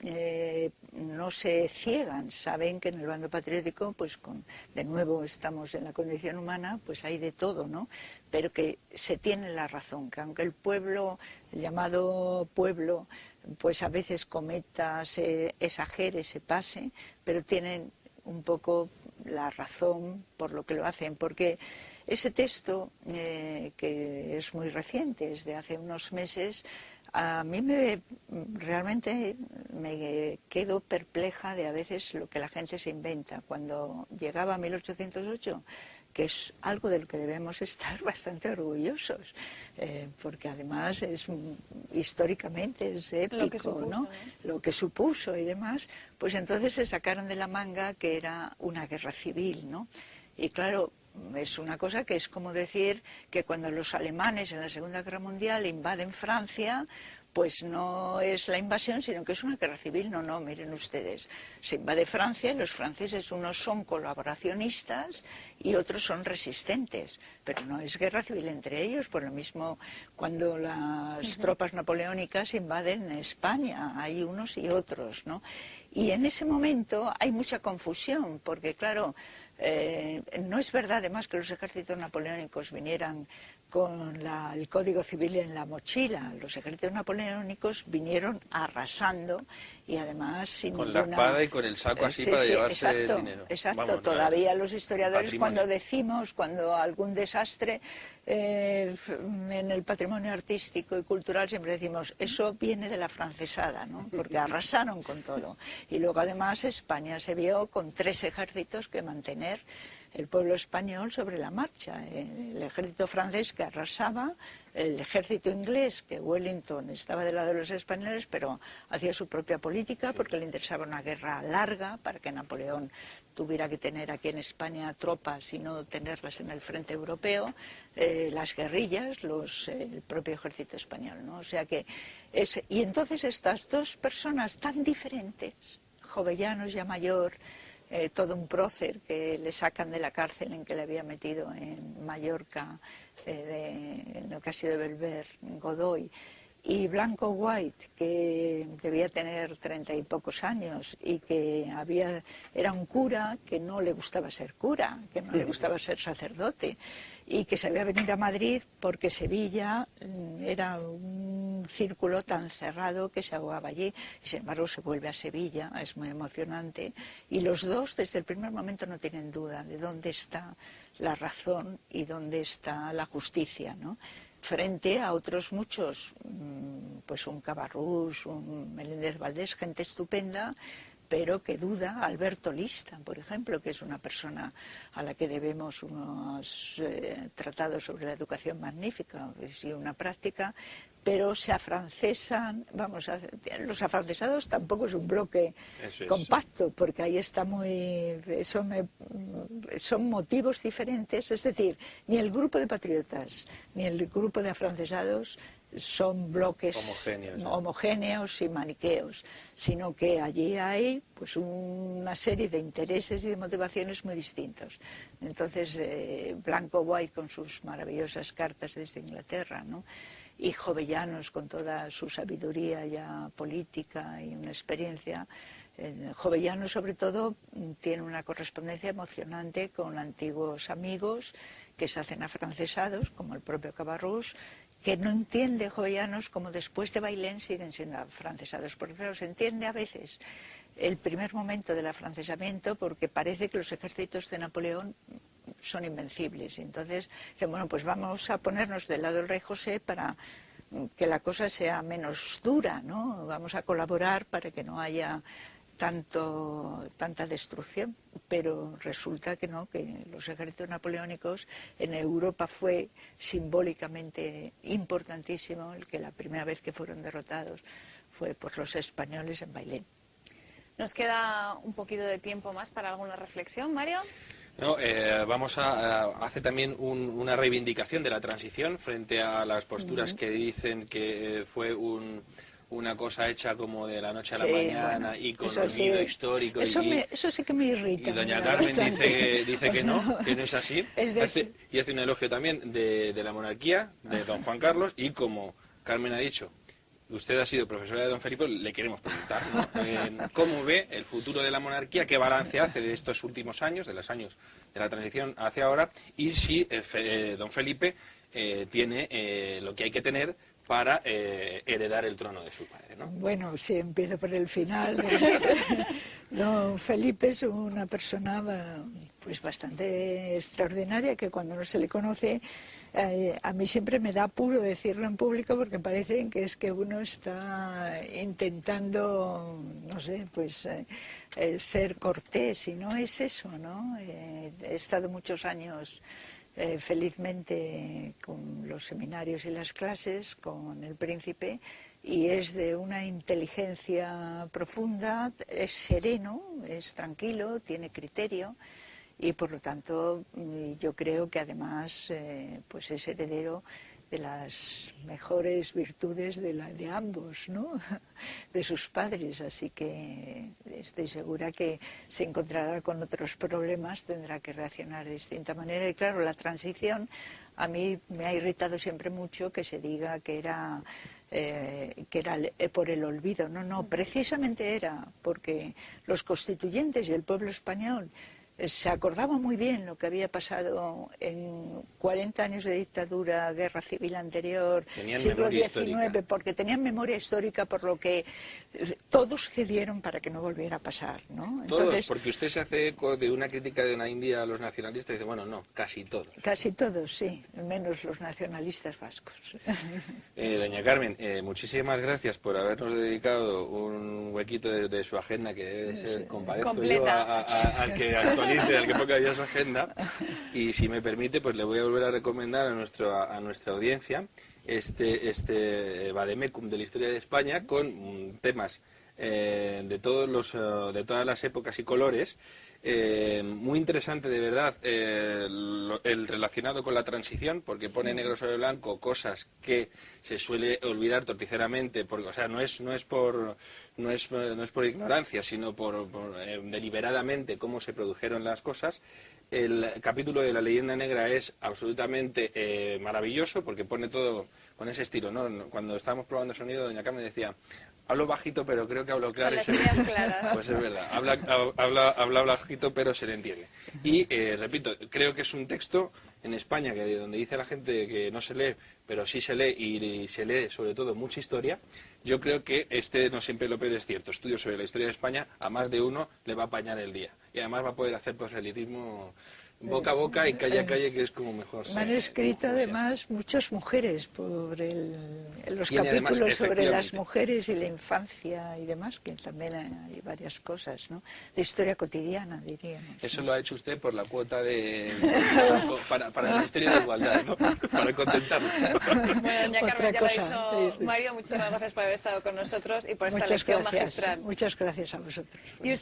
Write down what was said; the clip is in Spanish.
no se ciegan, saben que en el bando patriótico, pues de nuevo estamos en la condición humana, pues hay de todo, ¿no? Pero que se tiene la razón, que aunque el pueblo, el llamado pueblo, pues a veces cometa, se exagere, se pase, pero tienen un poco la razón por lo que lo hacen, porque ese texto, que es muy reciente, es de hace unos meses, a mí realmente me quedo perpleja de a veces lo que la gente se inventa. Cuando llegaba a 1808, que es algo del que debemos estar bastante orgullosos, porque además históricamente es épico, lo que supuso, ¿no? Lo que supuso y demás, pues entonces se sacaron de la manga que era una guerra civil, ¿no? Y claro, es una cosa que es como decir que cuando los alemanes en la Segunda Guerra Mundial invaden Francia, pues no es la invasión, sino que es una guerra civil. No, no, miren ustedes, se invade Francia y los franceses, unos son colaboracionistas y otros son resistentes, pero no es guerra civil entre ellos. Por lo mismo, cuando las tropas napoleónicas invaden España, hay unos y otros, ¿no? Y en ese momento hay mucha confusión, porque claro, no es verdad además que los ejércitos napoleónicos vinieran con el Código Civil en la mochila. Los ejércitos napoleónicos vinieron arrasando y además sin con ninguna... la espada y con el saco así para llevarse exacto, el dinero. Exacto, Vamos, todavía los historiadores patrimonio. cuando decimos, cuando algún desastre en el patrimonio artístico y cultural, siempre decimos, eso viene de la francesada, ¿no? Porque arrasaron con todo. Y luego además España se vio con 3 ejércitos que mantener el pueblo español sobre la marcha. El ejército francés que arrasaba, el ejército inglés, que Wellington estaba del lado de los españoles, pero hacía su propia política porque le interesaba una guerra larga para que Napoleón tuviera que tener aquí en España tropas y no tenerlas en el frente europeo, las guerrillas, el propio ejército español, ¿no? O sea que y entonces estas dos personas tan diferentes, Jovellanos ya mayor, todo un prócer que le sacan de la cárcel en que le había metido en Mallorca, en lo que ha sido Belver, Godoy, y Blanco White, que debía tener 30 y pocos años y que era un cura que no le gustaba ser cura, que no le gustaba ser sacerdote, y que se había venido a Madrid porque Sevilla era un círculo tan cerrado que se ahogaba allí, y sin embargo se vuelve a Sevilla, es muy emocionante, y los dos desde el primer momento no tienen duda de dónde está la razón y dónde está la justicia, ¿no? Frente a otros muchos, pues un Cabarrús, un Meléndez Valdés, gente estupenda, pero que duda. Alberto Lista, por ejemplo, que es una persona a la que debemos unos tratados sobre la educación magnífica y una práctica, pero se afrancesan, los afrancesados tampoco es un bloque compacto, porque ahí está son motivos diferentes, es decir, ni el grupo de patriotas ni el grupo de afrancesados son bloques homogéneos y maniqueos, sino que allí hay pues una serie de intereses y de motivaciones muy distintos. Entonces, Blanco White con sus maravillosas cartas desde Inglaterra, ¿no? Y Jovellanos con toda su sabiduría ya política y una experiencia. Jovellanos sobre todo tiene una correspondencia emocionante con antiguos amigos que se hacen afrancesados, como el propio Cabarrús, que no entiende Jovellanos como después de Bailén siguen siendo afrancesados, porque claro, se entiende a veces el primer momento del afrancesamiento porque parece que los ejércitos de Napoleón son invencibles. Entonces, dicen, bueno, pues vamos a ponernos del lado del rey José para que la cosa sea menos dura, ¿no? Vamos a colaborar para que no haya tanta destrucción, pero resulta que no, que los ejércitos napoleónicos en Europa fue simbólicamente importantísimo el que la primera vez que fueron derrotados fue por los españoles en Bailén. ¿Nos queda un poquito de tiempo más para alguna reflexión, Mario? No, vamos a hacer también una reivindicación de la transición frente a las posturas que dicen que fue una cosa hecha como de la noche a la mañana, bueno, y con olvido histórico. Eso sí que me irrita. Y doña Carmen dice que no es así. Y hace un elogio también de la monarquía, de don Juan Carlos, y como Carmen ha dicho, usted ha sido profesora de don Felipe, le queremos preguntar, ¿no? ¿Cómo ve el futuro de la monarquía? ¿Qué balance hace de estos últimos años, de los años de la transición hacia ahora? Y si don Felipe tiene lo que hay que tener para heredar el trono de su padre, ¿no? Bueno, si empiezo por el final. Don Felipe es una persona pues bastante extraordinaria, que cuando no se le conoce, a mí siempre me da apuro decirlo en público, porque parece que es que uno está intentando, no sé, pues ser cortés, y no es eso, ¿no? He estado muchos años felizmente con los seminarios y las clases con el príncipe, y es de una inteligencia profunda, es sereno, es tranquilo, tiene criterio, y por lo tanto yo creo que además pues es heredero de las mejores virtudes de ambos, ¿no? De sus padres, así que estoy segura que se encontrará con otros problemas, tendrá que reaccionar de distinta manera. Y claro, la transición a mí me ha irritado siempre mucho que se diga que era por el olvido. No, precisamente era porque los constituyentes y el pueblo español se acordaba muy bien lo que había pasado en 40 años de dictadura, guerra civil anterior, siglo XIX, porque tenían memoria histórica, por lo que todos cedieron para que no volviera a pasar, ¿no? Entonces, todos, porque usted se hace eco de una crítica de una India a los nacionalistas y dice, bueno, no, casi todos. Casi todos, sí, menos los nacionalistas vascos. Doña Carmen, muchísimas gracias por habernos dedicado un huequito de su agenda, que debe de ser, compadezco yo, al que actualice, al que ponga ya su agenda. Y si me permite, pues le voy a volver a recomendar a nuestra audiencia este vademecum de la historia de España, con temas de todas las épocas y colores, muy interesante de verdad, el relacionado con la transición, porque pone negro sobre blanco cosas que se suele olvidar torticeramente, porque, o sea, no es por ignorancia, sino por deliberadamente cómo se produjeron las cosas. El capítulo de la leyenda negra es absolutamente maravilloso, porque pone todo con ese estilo, ¿no? Cuando estábamos probando sonido, doña Carmen decía, hablo bajito, pero creo que hablo claro. Con las ideas claras. Pues es verdad, habla bajito, pero se le entiende. Y, repito, creo que es un texto en España que donde dice la gente que no se lee, pero sí se lee, y se lee sobre todo mucha historia. Yo creo que no siempre lo peor es cierto. Estudios sobre la historia de España, a más de uno le va a apañar el día. Y además va a poder hacer proselitismo boca a boca y calle a calle, que es como mejor. Me han escrito además muchas mujeres por los capítulos además, sobre las mujeres y la infancia y demás, que también hay varias cosas, ¿no? De historia cotidiana, diríamos. Eso, ¿no? Lo ha hecho usted por la cuota para el Ministerio de Igualdad, ¿no? Para contentarlo. Bueno, doña Carmen, ya lo ha dicho Mario, muchísimas gracias por haber estado con nosotros y por esta lección magistral. Muchas gracias a vosotros. ¿Y usted?